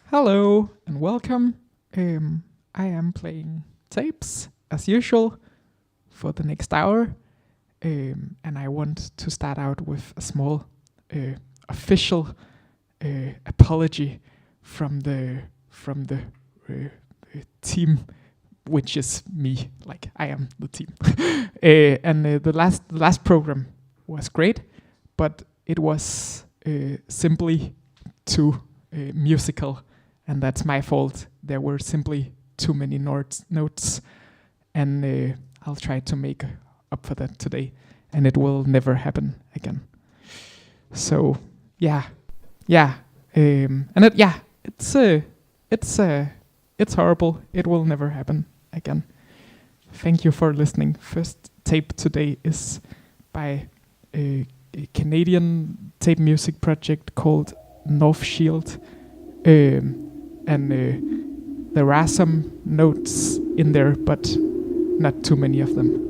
Hello and welcome. I am playing tapes as usual for the next hour, and I want to start out with a small official apology from the team, which is me. Like I am the team, and the last program was great, but it was simply too musical, and that's my fault. There were simply too many notes, and I'll try to make up for that today, and it will never happen again. So yeah, yeah, and it's horrible. It will never happen again. Thank you for listening. First tape today is by a Canadian tape music project called North Shield, and there are some notes in there, but not too many of them.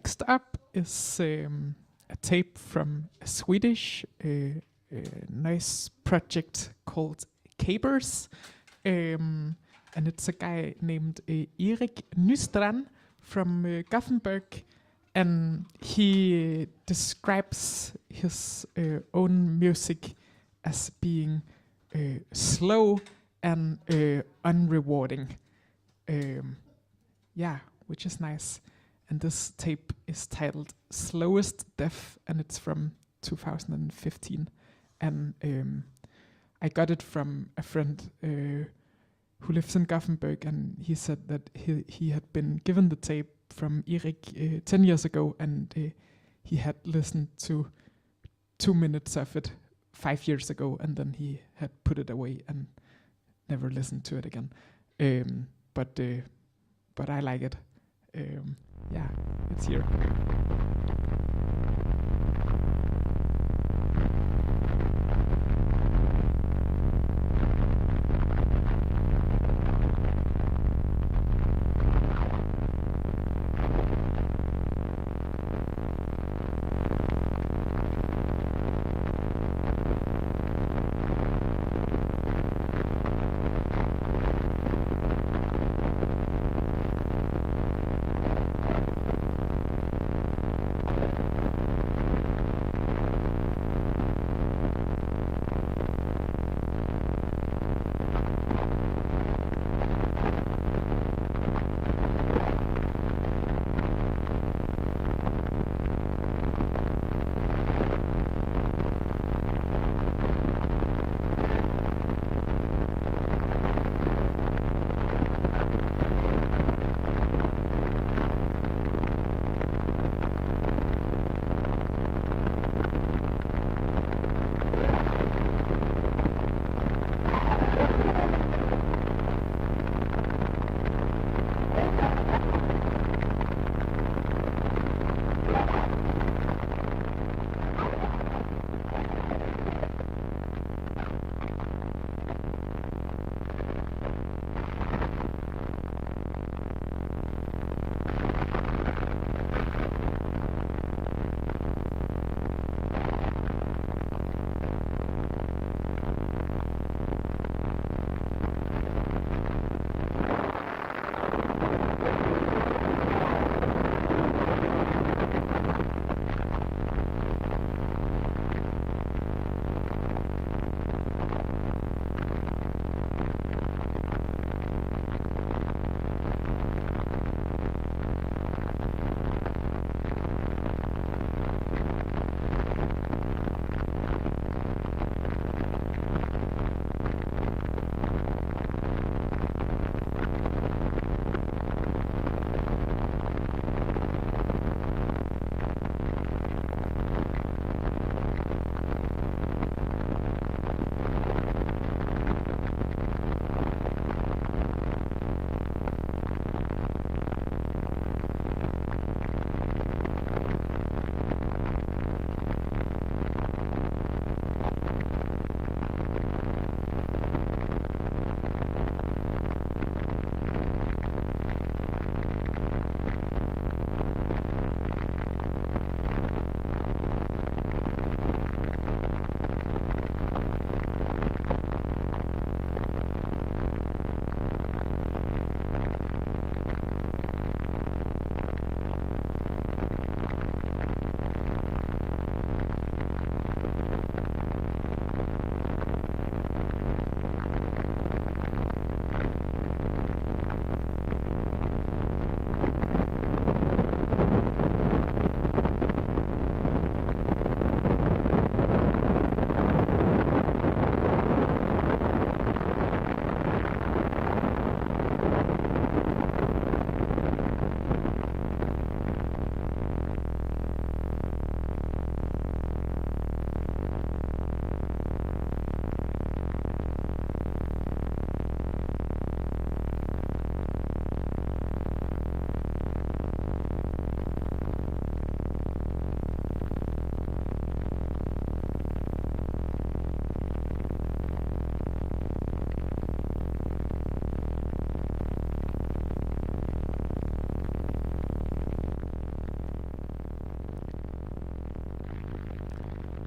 Next up is a tape from a Swedish noise project called Capers. And it's a guy named Erik Nystrand from Gothenburg. And he describes his own music as being slow and unrewarding. Yeah, which is nice. And this tape is titled Slowest Death, and it's from 2015. And I got it from a friend who lives in Gothenburg, and he said that he had been given the tape from Erik 10 years ago, and he had listened to 2 minutes of it 5 years ago, and then he had put it away and never listened to it again. But I like it. Yeah, it's here.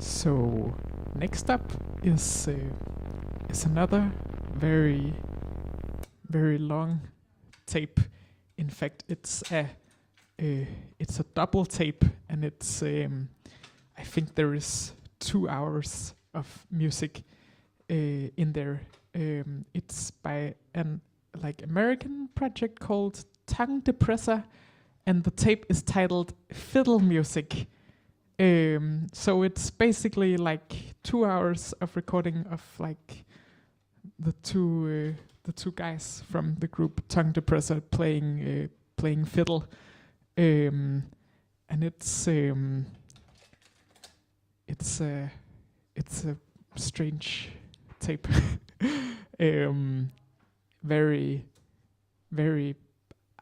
So next up is another very very long tape. In fact, it's a double tape, and it's I think there is 2 hours of music in there. It's by an American project called Tongue Depressor, and the tape is titled Fiddle Music. So it's basically like 2 hours of recording of like the two guys from the group Tongue Depressor playing fiddle, and it's a strange tape. Very very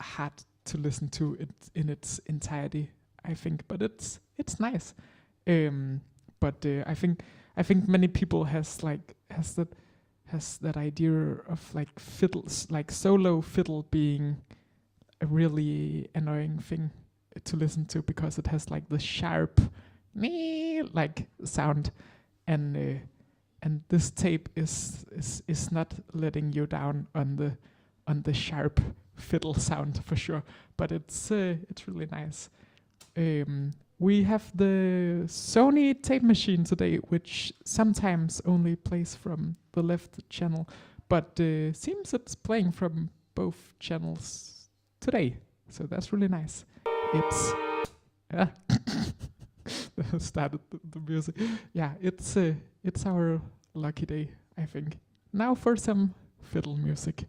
hard to listen to it in its entirety, I think, but it's nice. But I think many people has that idea of like fiddles, like solo fiddle, being a really annoying thing to listen to because it has like the sharp like sound, and this tape is not letting you down on the sharp fiddle sound for sure, but it's really nice. We have the Sony tape machine today, which sometimes only plays from the left channel, but seems it's playing from both channels today, so that's really nice. It's started the music. Yeah, it's our lucky day, I think. Now for some fiddle music.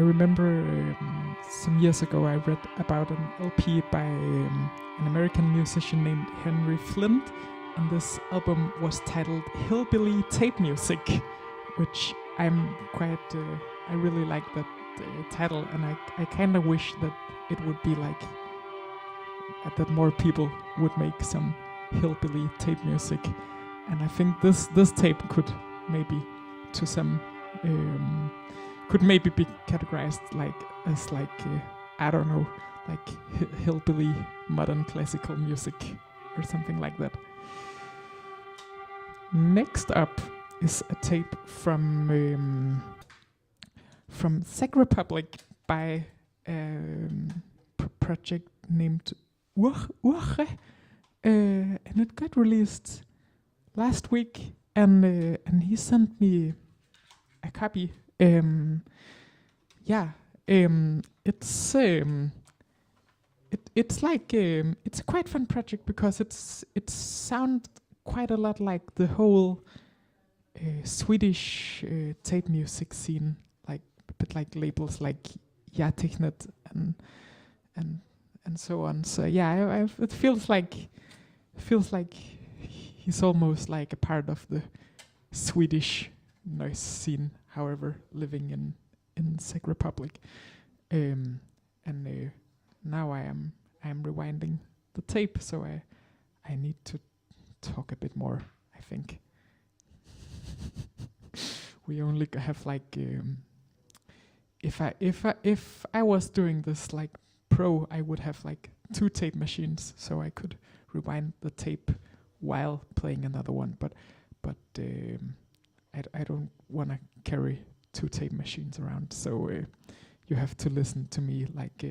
remember some years ago I read about an LP by an American musician named Henry Flint, and this album was titled Hillbilly Tape Music, which I'm quite, I really like that title, and I kind of wish that it would be like, that more people would make some hillbilly tape music. And I think this tape could maybe to some could maybe be categorized like as like I don't know, like hillbilly modern classical music or something like that. Next up is a tape from Czech Republic by a project named Urche, and it got released last week, and he sent me a copy. It's like it's a quite fun project because it sounds quite a lot like the whole Swedish tape music scene, like a bit like labels like Jatiknet and so on. So yeah, it feels like he's almost like a part of the Swedish noise scene, however, living in Czech Republic. And now I'm rewinding the tape, so I need to talk a bit more, I think. We only have like if I was doing this like pro, I would have like 2 tape machines, so I could rewind the tape while playing another one. But I don't want to carry 2 tape machines around, so you have to listen to me like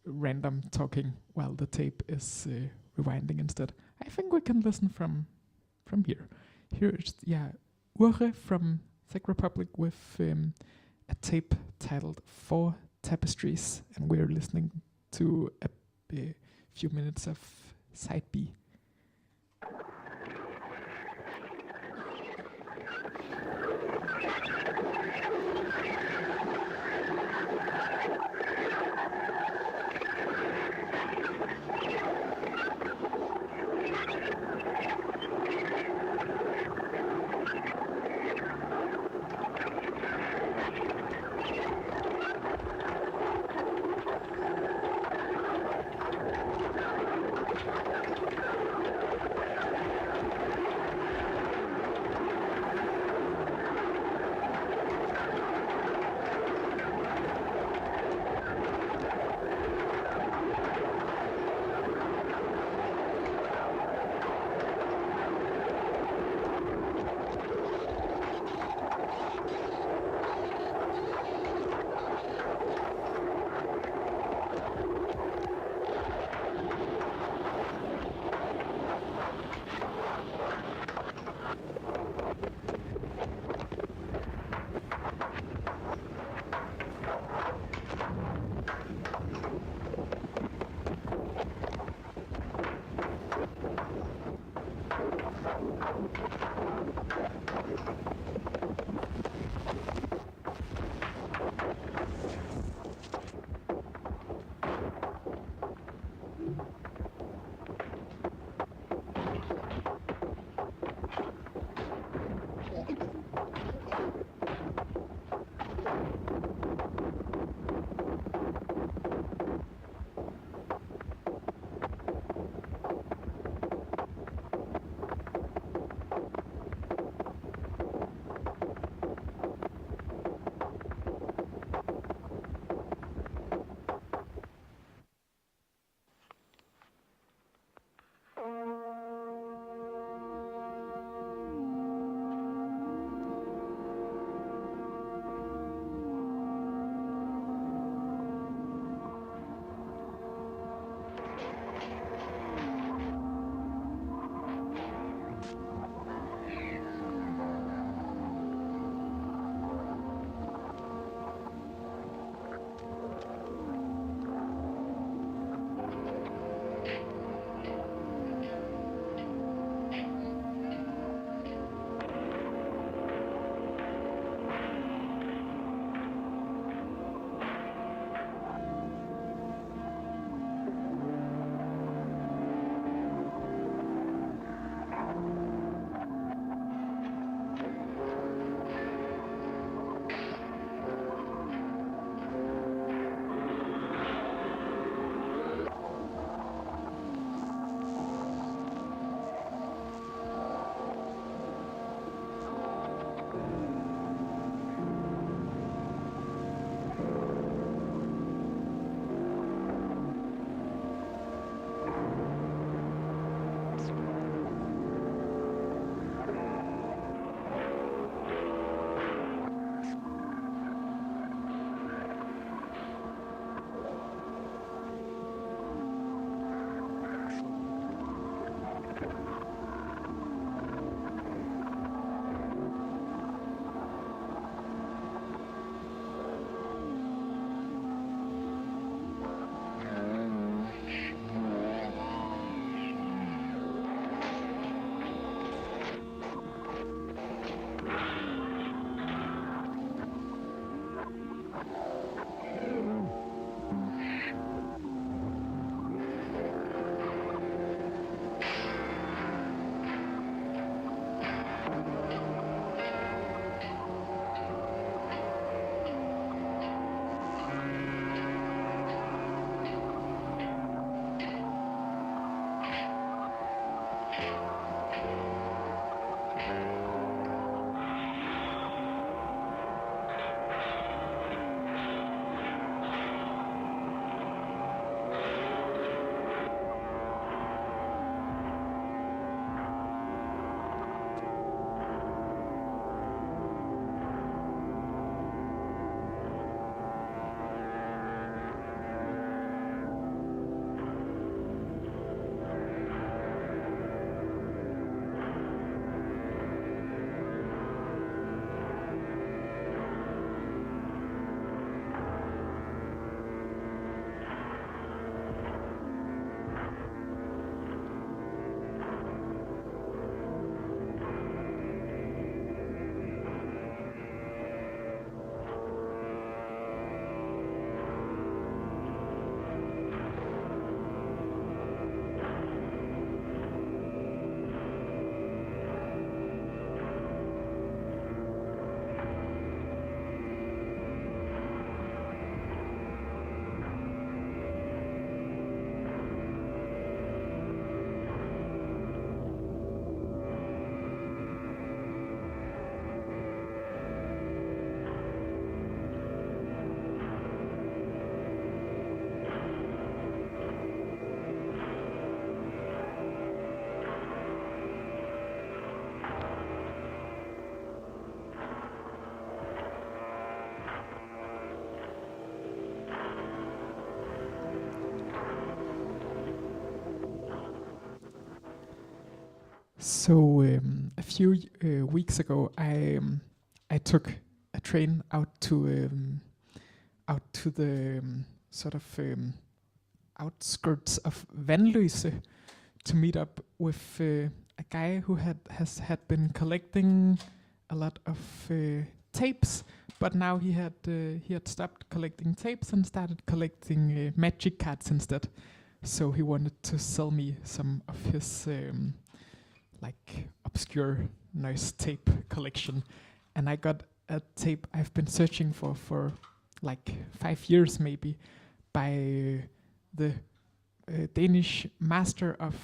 random talking while the tape is rewinding instead. I think we can listen from here. Here's Urche from Czech Republic with a tape titled 4 Tapestries, and we're listening to a few minutes of side B. So a few weeks ago, I took a train out to the sort of outskirts of Vanløse to meet up with a guy who had been collecting a lot of tapes, but now he had stopped collecting tapes and started collecting magic cards instead. So he wanted to sell me some of his like obscure noise tape collection, and I got a tape I've been searching for like 5 years maybe, by the Danish master of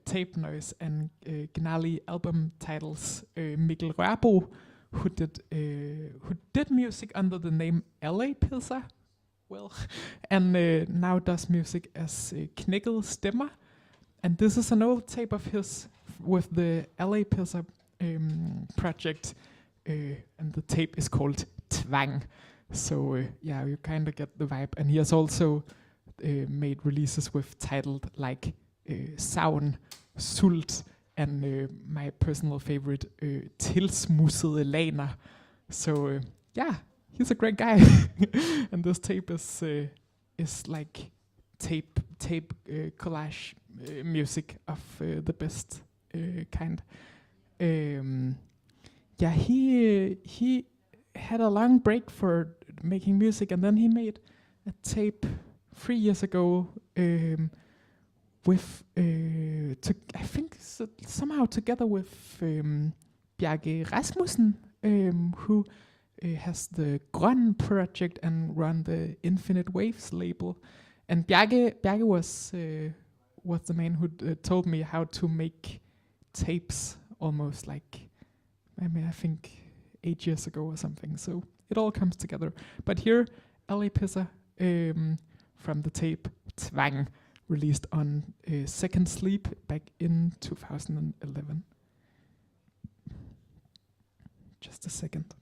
tape noise and Gnarly album titles, Mikkel Rørbo, who did music under the name LA Pizza, well, and now does music as Knækkede Stemmer. And this is an old tape of his with the LA Pizza project, and the tape is called Tvang. So yeah, you kind of get the vibe. And he has also made releases with titled like Savn, Sult, and my personal favorite, Tilsmussede Laner. So yeah, he's a great guy. And this tape is like tape collage music of the best kind. Yeah, he had a long break for making music, and then he made a tape 3 years ago with I think somehow together with Bjarke Rasmussen, who has the Grøn project and run the Infinite Waves label. And Bjarke was the man who told me how to make tapes almost like, I think 8 years ago or something. So it all comes together. But here, LA Pizza from the tape Tvang, released on Second Sleep back in 2011. Just a second.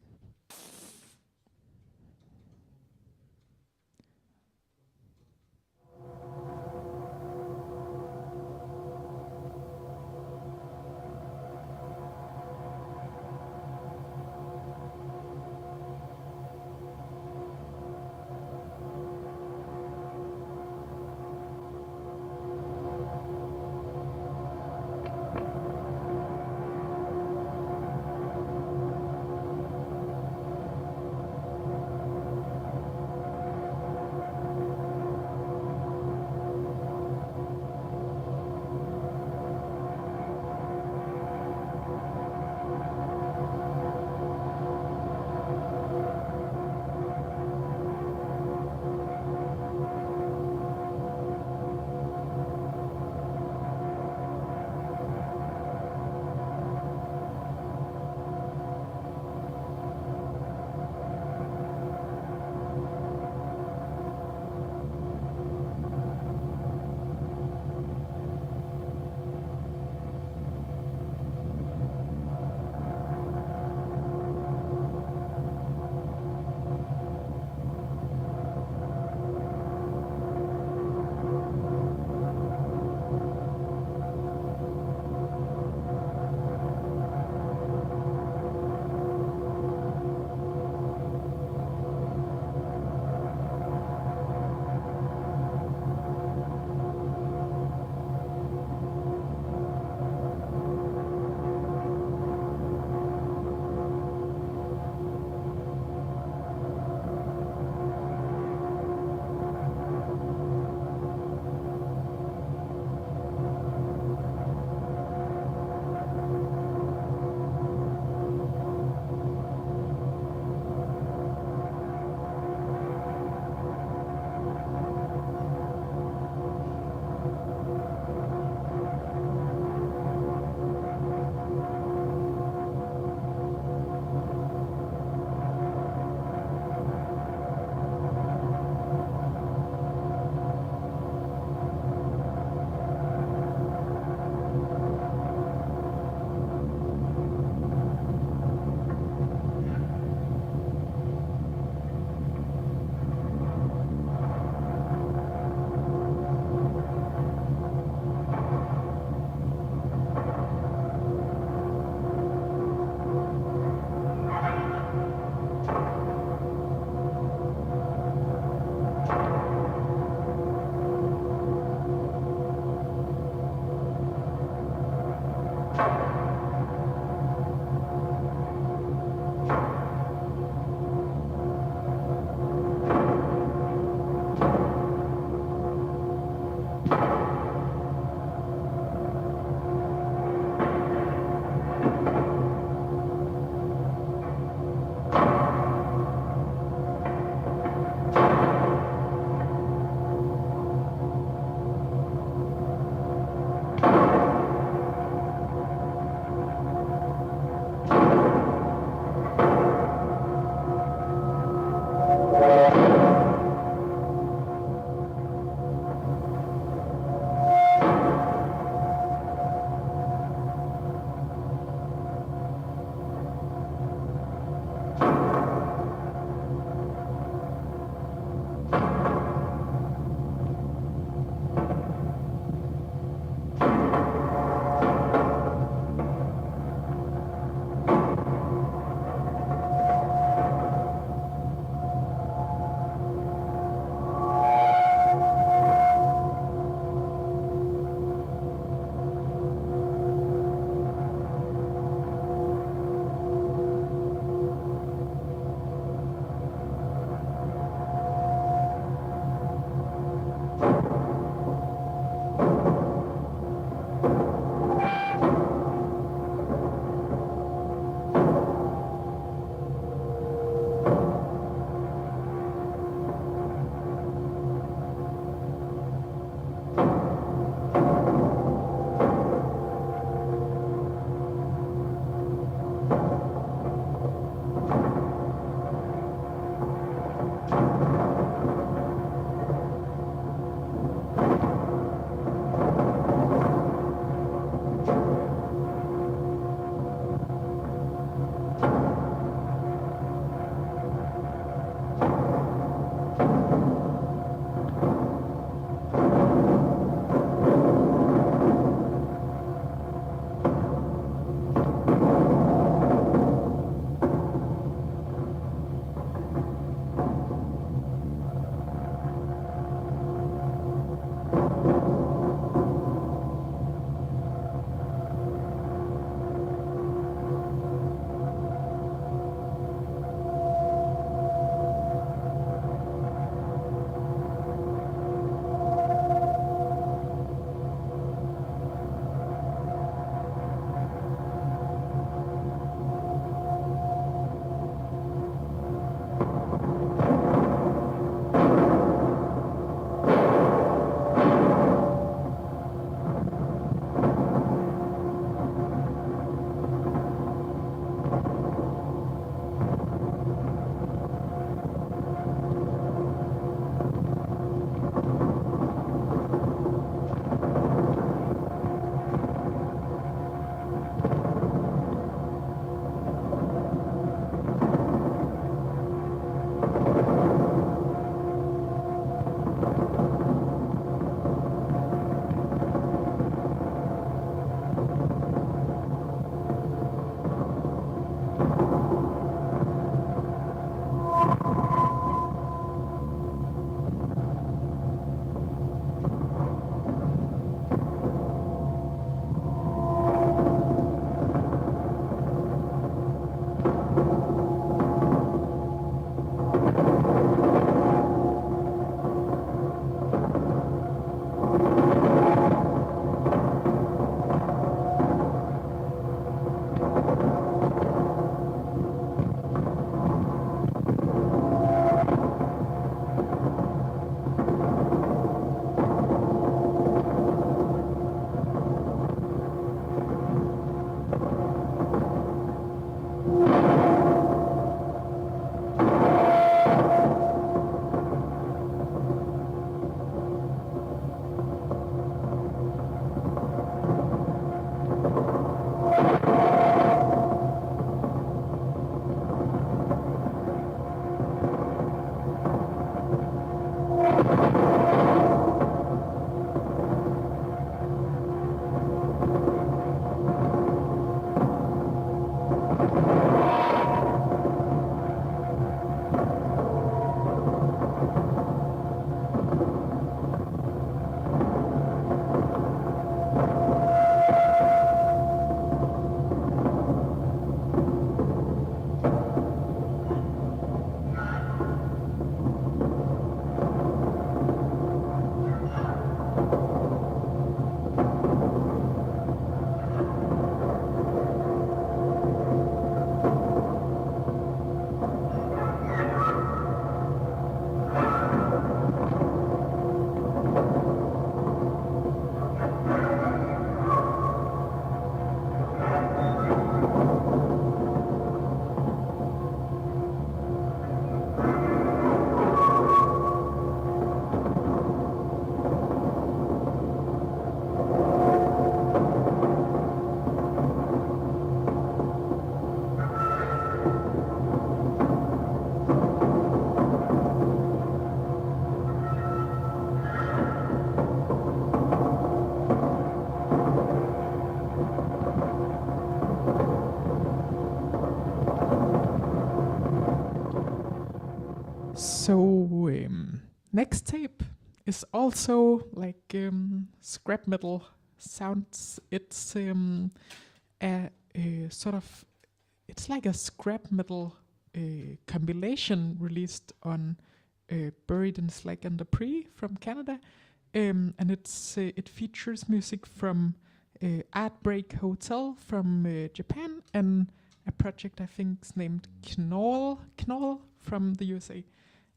is also like scrap metal sounds. It's a sort of, it's like a scrap metal compilation released on Buried in Slag and Debris from Canada, and it features music from Art Break Hotel from Japan, and a project I think is named Knoll from the USA.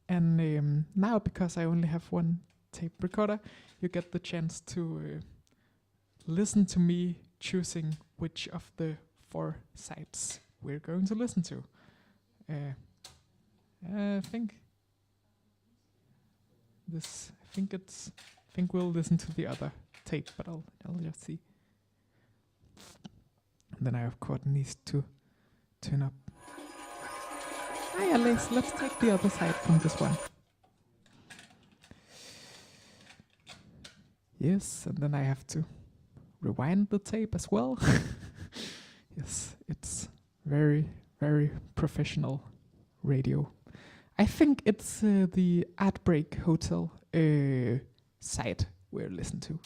And now, because I only have one tape recorder, you get the chance to listen to me choosing which of the 4 sides we're going to listen to. I think this. I think we'll listen to the other tape, but I'll just see. And then I of course need to turn up. Yeah, let's take the other side from this one. Yes, and then I have to rewind the tape as well. Yes, it's very, very professional radio. I think it's the Art Break Hotel site we're listening to.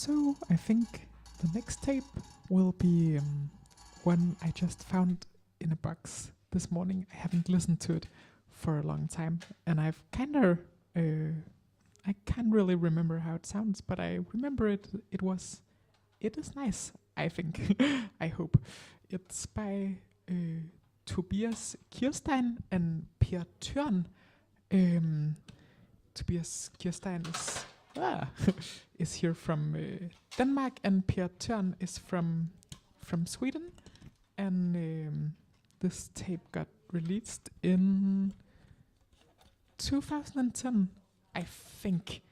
So I think the next tape will be one I just found in a box this morning. I haven't listened to it for a long time, and I've kind of I can't really remember how it sounds, but I remember it. It is nice. I think. I hope it's by Tobias Kirstein and Per Thørn. Tobias Kirstein is here from Denmark, and Per Thørn is from Sweden. And this tape got released in 2010, I think.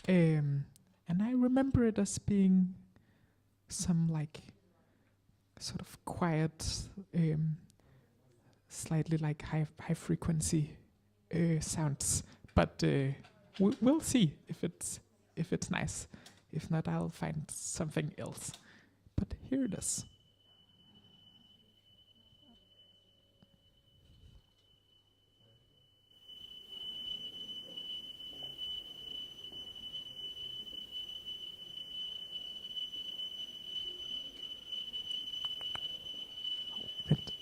And I remember it as being some like sort of quiet, slightly like high frequency sounds. But we'll see if it's nice. If not, I'll find something else. But here it is. Vent.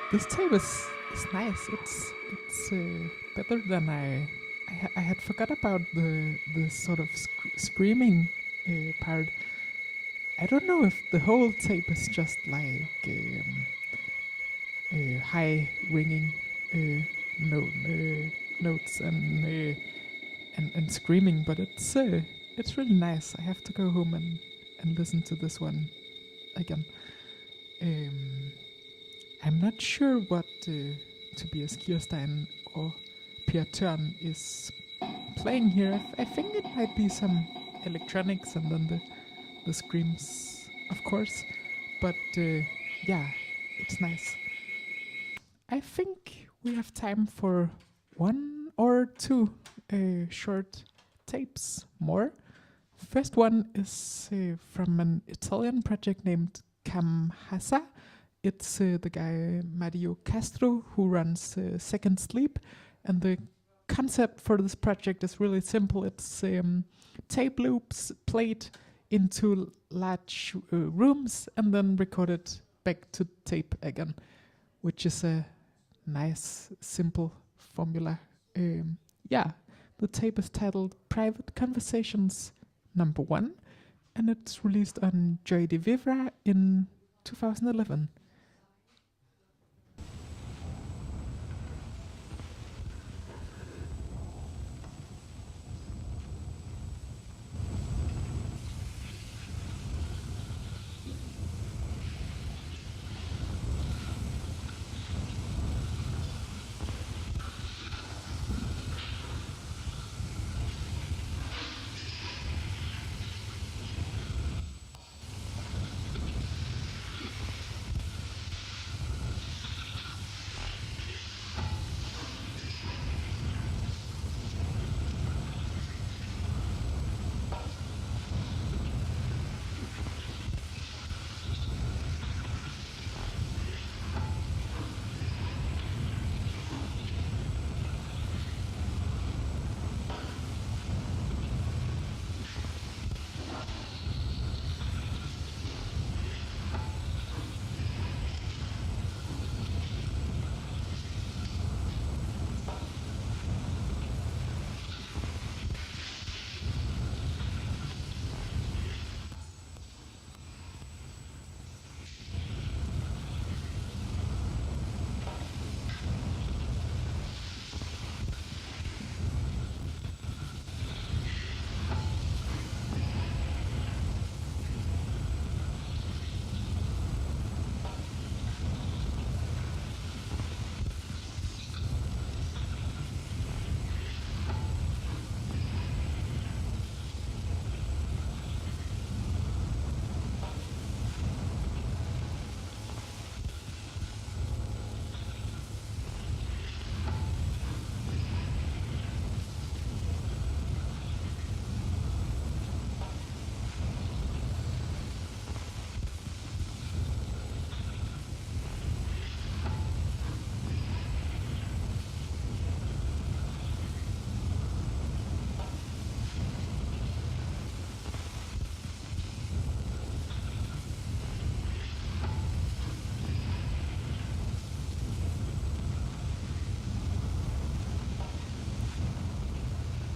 This tape is nice. It's better than I had forgot about the sort of screaming part. I don't know if the whole tape is just like high ringing notes and screaming, but it's really nice. I have to go home and listen to this one again. Um, I'm not sure what Tobias Kirstein or Pierre Tørn is playing here. I think it might be some electronics and then the screams, of course. But yeah, it's nice. I think we have time for one or two short tapes more. First one is from an Italian project named Camhasa. It's the guy Mario Castro who runs Second Sleep, and the concept for this project is really simple. It's tape loops played into large rooms and then recorded back to tape again, which is a nice, simple formula. Yeah, the tape is titled Private Conversations Number 1, and it's released on Joy de Vivre in 2011.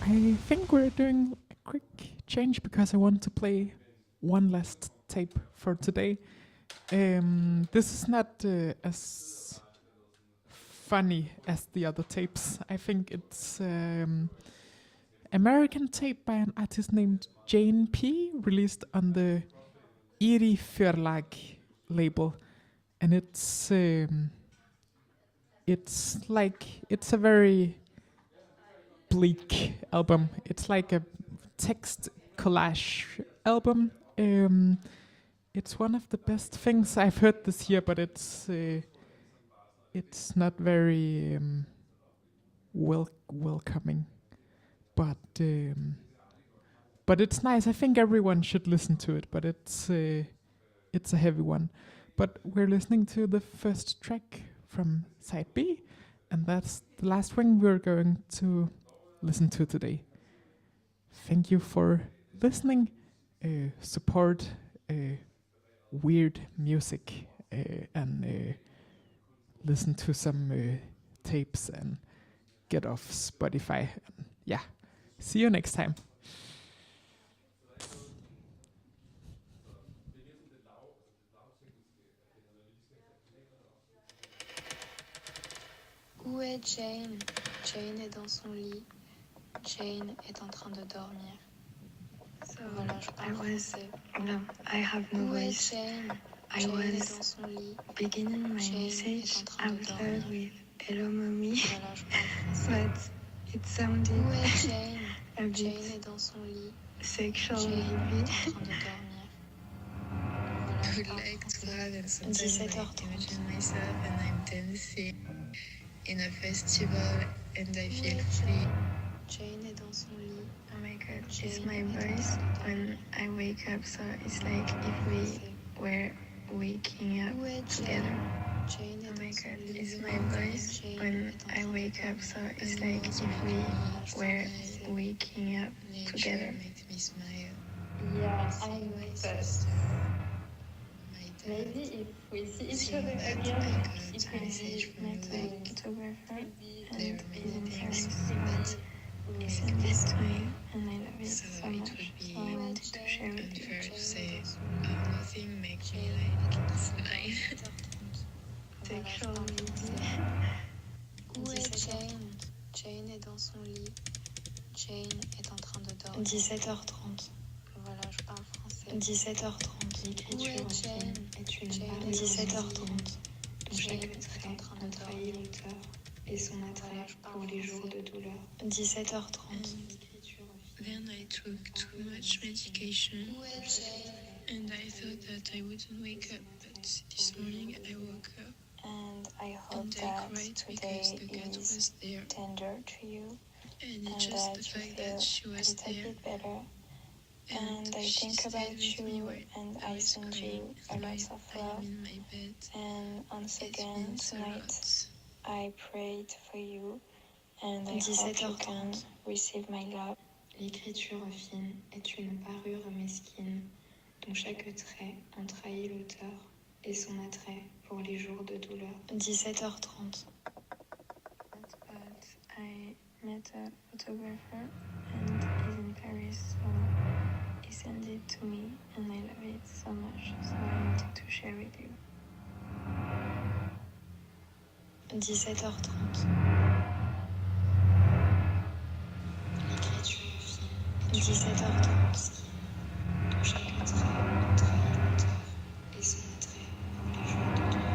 I think we're doing a quick change because I want to play one last tape for today. This is not as funny as the other tapes. I think it's American tape by an artist named Jane P, released on the Eri Förlag label, and it's it's a very bleak album. It's like a text collage album. It's one of the best things I've heard this year, but it's not very welcoming. But it's nice. I think everyone should listen to it. But it's a heavy one. But we're listening to the first track from side B, and that's the last one we're going to listen to today. Thank you for listening. Support weird music and listen to some tapes and get off Spotify. And yeah, see you next time. Où est Jane? Jane est dans son lit. Jane est en train de dormir. So Voilà, je parle français. I have no Où est voice. Jane? I Jane est was dans son lit. beginning my Jane message est en train de out dormir. loud with Hello Mommy, Voilà, je parle français. but it sounded Où est Jane? a bit Jane est dans son lit. sexual Jane est en maybe. train de dormir. Voilà, I je would parle like to français. have and sometimes I 17h30. imagine myself and I'm dancing in a festival and I Où feel est free. Jane? Jane est dans son lit. Oh my god, it's Jane my est en voice train de when dormir. I wake up, so it's like if we were waking up Où est together. Jane? Jane Oh est my dans son god, lit. it's my voice Jane when est en I train de wake up, dormir. so it's like if we were waking up Nature together. makes me smile. Yeah, I know, but My dad maybe if we see each saying other that again, I got it a will message be from you like Photographer will be there and are is many in things Paris, that he make sent me it to smile. me and I love it So so it much, would be so I wanted to share it with you. unfair to say nothing makes me like smile. Sexual maybe. Où est Jane? Jane est dans son lit. Jane est en train de dormir. 17h30. Voilà, je parle français. 17h30. L'écriture Jane? est une Jane part est de dans son 17h30. lit. Dont Jane chaque est trait en train de entrahit dormir. l'auteur et son attrait pour les jours de douleur. 17h30. Then I took too much medication Où est Jane? and I thought that I wouldn't wake up, but this morning I woke up And I hope and I that cried today because the cat is was there. tender to you And and just that the you fact feel that she a was little there bit better. And I she think stayed about with me you while and I I was send crying. you a lot of I am love. in my bed. And once It again means a tonight lot. I prayed for you and I hope you can receive my love. L'écriture fine est une parure mesquine dont chaque trait en trahit l'auteur et son attrait pour les jours de douleur. 17h30. But I met a photographer and he's in Paris, so he sent it to me and I love it so much, so I wanted to share with you. 17h30. L'écriture fine. 17h30. Dont chaque trait trahit l'auteur et son attrait pour les jours de douleur.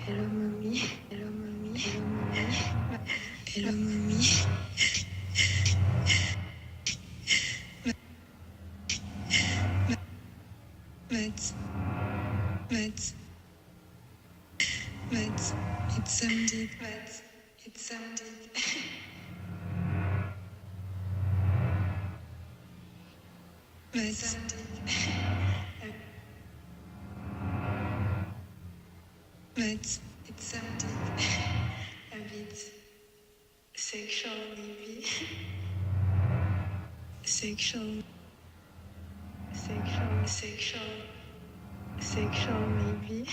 Hello mommy, hello mommy, hello mommy, hello mommy. But it sounded, it sounded. But it sounded a bit sexual maybe. Sexual maybe.